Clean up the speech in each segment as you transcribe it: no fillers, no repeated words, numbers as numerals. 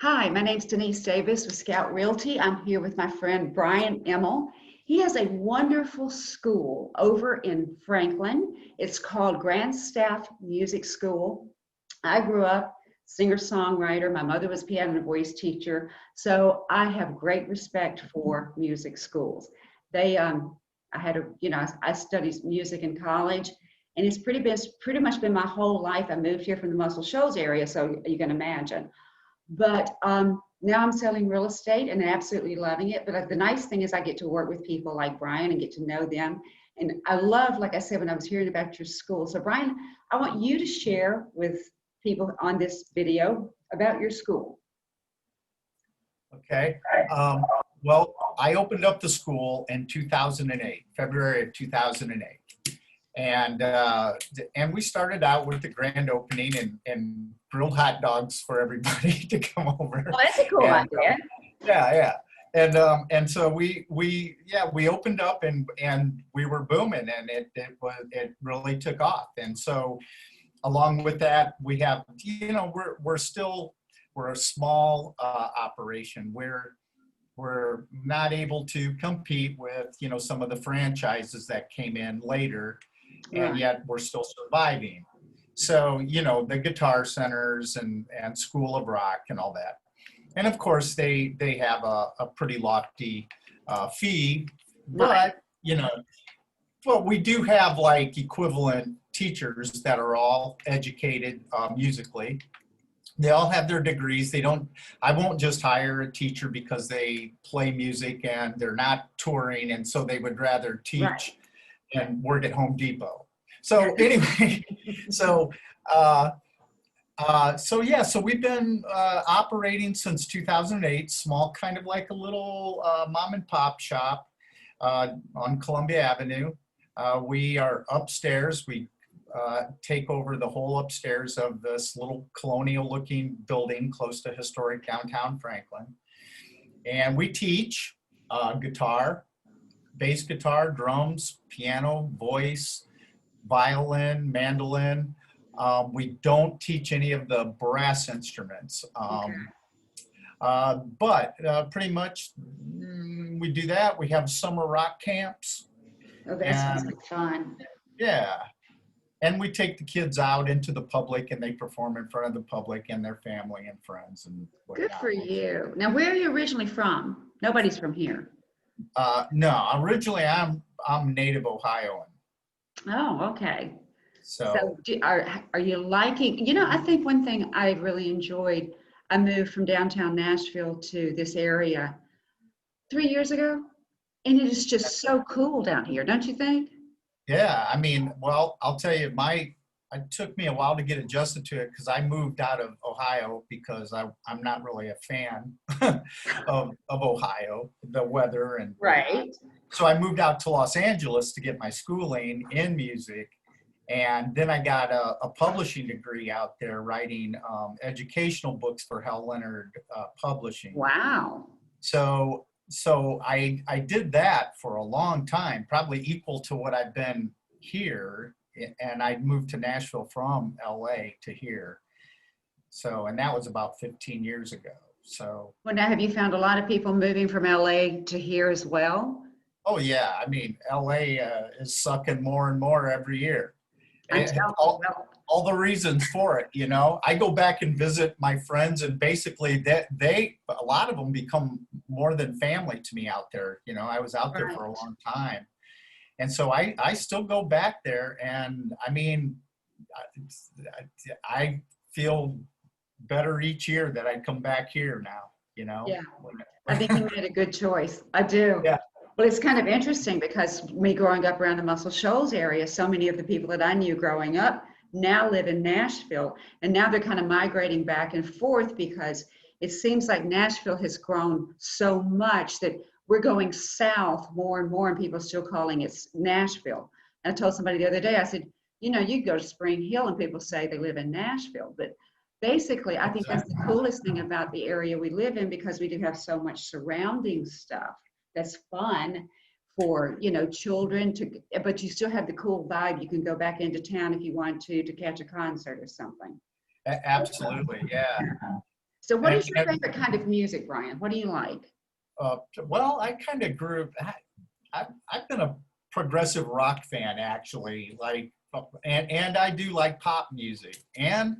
Hi, my name's Denise Davis with Scout Realty. I'm here with my friend Brian Emmel. He has a wonderful school over in Franklin. It's called Grand Staff Music School. I grew up singer-songwriter. My mother was a piano and voice teacher, so I have great respect for music schools. I had a, I studied music in college, and it's pretty much been my whole life. I moved here from the Muscle Shoals area, so you can imagine. But now I'm selling real estate and absolutely loving it. But the nice thing is I get to work with people like Brian and get to know them. And I love, like I said, when I was hearing about your school. So Brian, I want you to share with people on this video about your school. Okay. Well, I opened up the school in 2008, February of 2008. And we started out with the grand opening and grilled hot dogs for everybody to come over. Well, that's a cool idea. Yeah. And so we opened up and we were booming, and it really took off. And so along with that, we have, we're a small operation. We're not able to compete with, some of the franchises that came in later, and yet we're still surviving. So, the Guitar Centers and School of Rock and all that. And of course, they have a pretty lofty fee, but, well, we do have like equivalent teachers that are all educated musically. They all have their degrees. I won't just hire a teacher because they play music and they're not touring, and so they would rather teach and work at Home Depot. So anyway, so we've been operating since 2008, small, kind of like a little mom and pop shop on Columbia Avenue. We are upstairs. We take over the whole upstairs of this little colonial looking building close to historic downtown Franklin. And we teach guitar, bass guitar, drums, piano, voice, violin, mandolin. We don't teach any of the brass instruments. But pretty much we do that. We have summer rock camps. Oh, that sounds like fun. Yeah. And we take the kids out into the public, and they perform in front of the public and their family and friends and whatnot. Good for you. Now, where are you originally from? Nobody's from here. No, originally I'm native Ohioan. Oh, okay. So Are you liking, I think one thing I really enjoyed, I moved from downtown Nashville to this area 3 years ago, and it is just so cool down here, don't you think? yeah, I mean, well, I'll tell you, it took me a while to get adjusted to it because I moved out of Ohio because I'm not really a fan of Ohio, the weather and Right. So I moved out to Los Angeles to get my schooling in music. And then I got a publishing degree out there writing educational books for Hal Leonard Publishing. Wow. So I did that for a long time, probably equal to what I've been here. And I moved to Nashville from LA to here. So, and that was about 15 years ago. So. Well, now have you found a lot of people moving from LA to here as well? Oh yeah, I mean, LA is sucking more and more every year. And all the reasons for it, I go back and visit my friends, and basically a lot of them become more than family to me out there. I was out there for a long time. And so I still go back there, and I mean, I feel better each year that I come back here now, Yeah, I think you made a good choice. I do. Yeah. Well, it's kind of interesting because me growing up around the Muscle Shoals area, so many of the people that I knew growing up now live in Nashville, and now they're kind of migrating back and forth because it seems like Nashville has grown so much that we're going south more and more, and people are still calling it Nashville. And I told somebody the other day, I said, you go to Spring Hill and people say they live in Nashville, but basically, I think that's the coolest thing about the area we live in, because we do have so much surrounding stuff that's fun for, children but you still have the cool vibe. You can go back into town if you want to catch a concert or something. Absolutely, yeah. So what And, is your favorite kind of music, Brian? What do you like? well, I kind of grew. I've been a progressive rock fan actually, like, and I do like pop music, and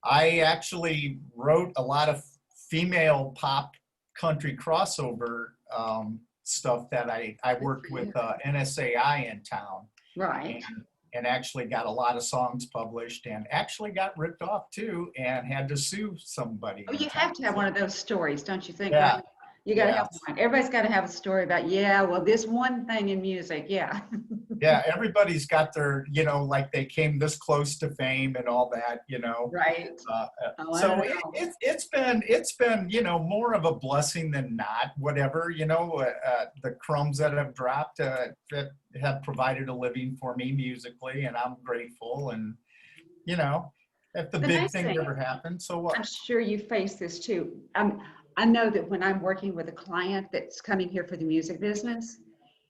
I actually wrote a lot of female pop country crossover stuff that I Good worked for with you. NSAI in town, Right. and actually got a lot of songs published, and actually got ripped off too, and had to sue somebody Oh, in you town. have to have one of those stories, don't you think, Yeah, Brian? You got to yeah. have one. Everybody's got to have a story about, yeah, well, this one thing in music. Yeah. Yeah, everybody's got their, like they came this close to fame and all that, Right. Oh, I So know. it's been more of a blessing than not. Whatever the crumbs that have dropped that have provided a living for me musically, and I'm grateful. And you know, if the The big nice thing thing, never happened, so I'm what? sure you face this too. I know that when I'm working with a client that's coming here for the music business,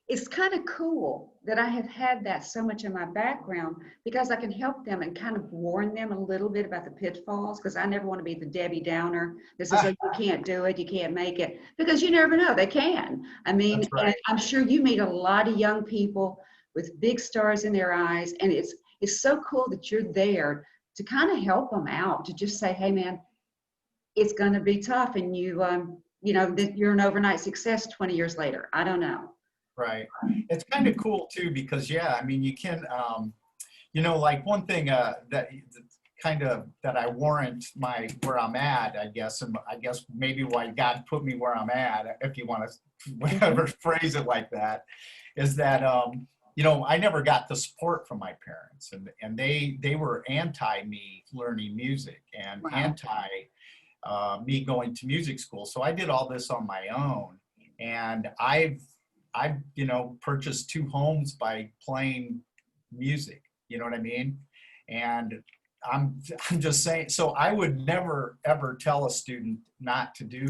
it's kind of cool that I have had that so much in my background because I can help them and kind of warn them a little bit about the pitfalls because I never want to be the Debbie Downer that says, oh, Ah, you can't do it, you can't make it, because you never know, they can. I mean, that's and right. I'm sure you meet a lot of young people with big stars in their eyes, and it's so cool that you're there to kind of help them out, to just say, hey, man, it's going to be tough, and that you're an overnight success 20 years later. I don't know. Right. It's kind of cool too because I mean you can like one thing that kind of that I warrant my where I'm at, I guess, and I guess maybe why God put me where I'm at, if you want to Mhm. whatever phrase it like that, is that I never got the support from my parents, and they were anti me learning music and Wow. anti me going to music school. So I did all this on my own, and I've purchased 2 homes by playing music. You know what I mean? And I'm I'm just saying. So I would never ever tell a student not to do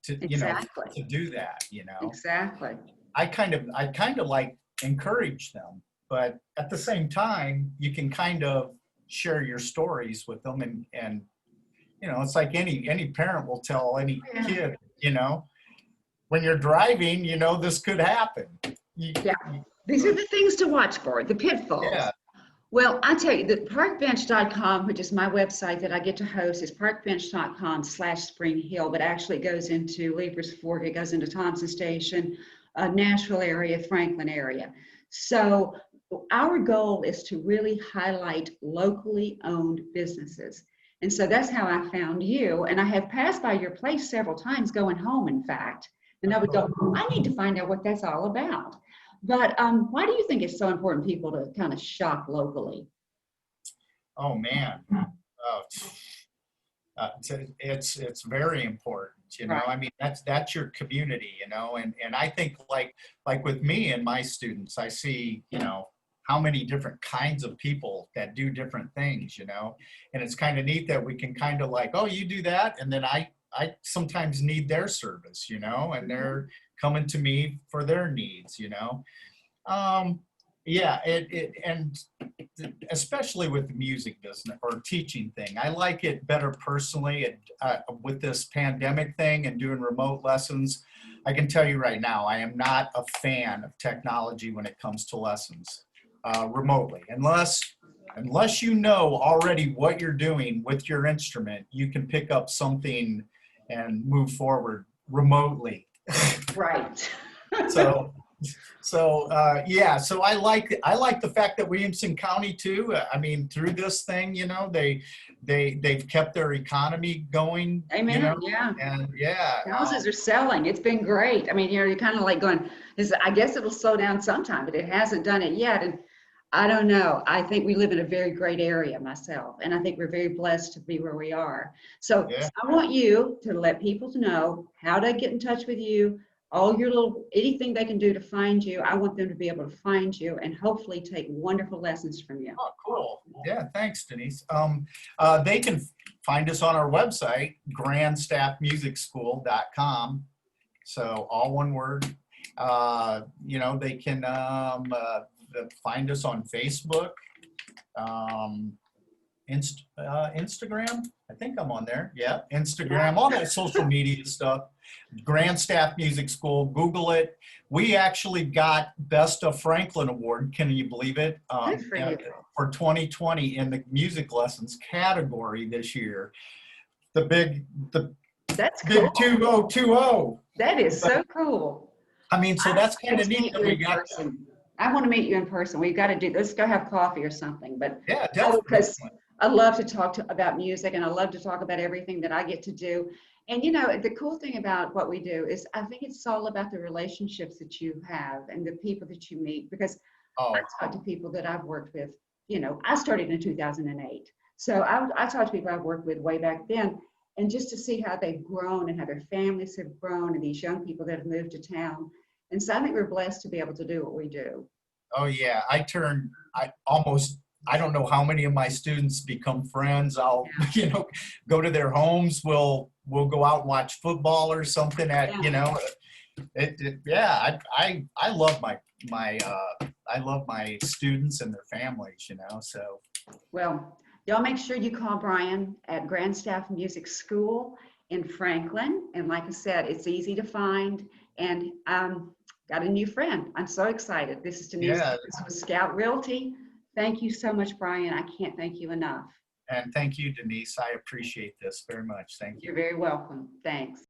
to Exactly. to do that. You know, Exactly. I kind of like encourage them, but at the same time, you can kind of share your stories with them, and it's like any parent will tell any Yeah. kid, when you're driving, this could happen. Yeah. These are the things to watch for, the pitfalls. Yeah. Well, I tell you, the parkbench.com, which is my website that I get to host, is parkbench.com/Spring Hill, but actually it goes into Leapers Fork, it goes into Thompson Station, Nashville area, Franklin area. So our goal is to really highlight locally owned businesses. And so that's how I found you. And I have passed by your place several times going home, in fact. And I would go, I need to find out what that's all about. But why do you think it's so important people to kind of shop locally? Oh man. Oh, it's very important. Right. I mean, that's your community. And I think like with me and my students, I see how many different kinds of people that do different things. And it's kind of neat that we can kind of like, oh, you do that, and then I sometimes need their service. And Mhm. they're coming to me for their needs. Um, yeah, and especially with the music business or teaching thing, I like it better personally. With this pandemic thing and doing remote lessons, I can tell you right now, I am not a fan of technology when it comes to lessons remotely, unless you know already what you're doing with your instrument, you can pick up something and move forward remotely. Right. So yeah, so I like the fact that Williamson County too. I mean, through this thing, they've kept their economy going, Amen. Yeah. and yeah, Houses are selling. It's been great. I mean, you're kind of like going, I guess it'll slow down sometime, but it hasn't done it yet. And I don't know. I think we live in a very great area myself, and I think we're very blessed to be where we are. So yeah. I want you to let people to know how to get in touch with you, all your little anything they can do to find you. I want them to be able to find you and hopefully take wonderful lessons from you. Oh, cool. Yeah, thanks, Denise. They can find us on our website, grandstaffmusicschool.com. So all one word. They can, find us on Facebook. Um, Instagram. I think I'm on there. Yeah, Instagram, all that social media stuff. Grand Staff Music School. Google it. We actually got Best of Franklin Award. Can you believe it? Good for you. For 2020 in the music lessons category this year. The That's big cool. 2020. That is so cool. I mean, so that's kind of Let's neat meet that you we in got. person. I want to meet you in person. We've got to do, let's go have coffee or something. But Yeah, because definitely. I love to talk about music and I love to talk about everything that I get to do. And you know, the cool thing about what we do is I think it's all about the relationships that you have and the people that you meet. Because Oh, I talk to people that I've worked with, you know, I started in 2008. So I talk to people I've worked with way back then. And just to see how they've grown and how their families have grown and these young people that have moved to town. And so I think we're blessed to be able to do what we do. oh yeah. I don't know how many of my students become friends. I'll, go to their homes. We'll go out and watch football or something yeah, I love I love my students and their families, so. Well, y'all make sure you call Brian at Grand Staff Music School in Franklin. And like I said, it's easy to find. And got a new friend. I'm so excited. This is Denise Yeah. with Scout Realty. Thank you so much, Brian. I can't thank you enough. And thank you, Denise. I appreciate this very much. Thank you. You're very welcome. Thanks.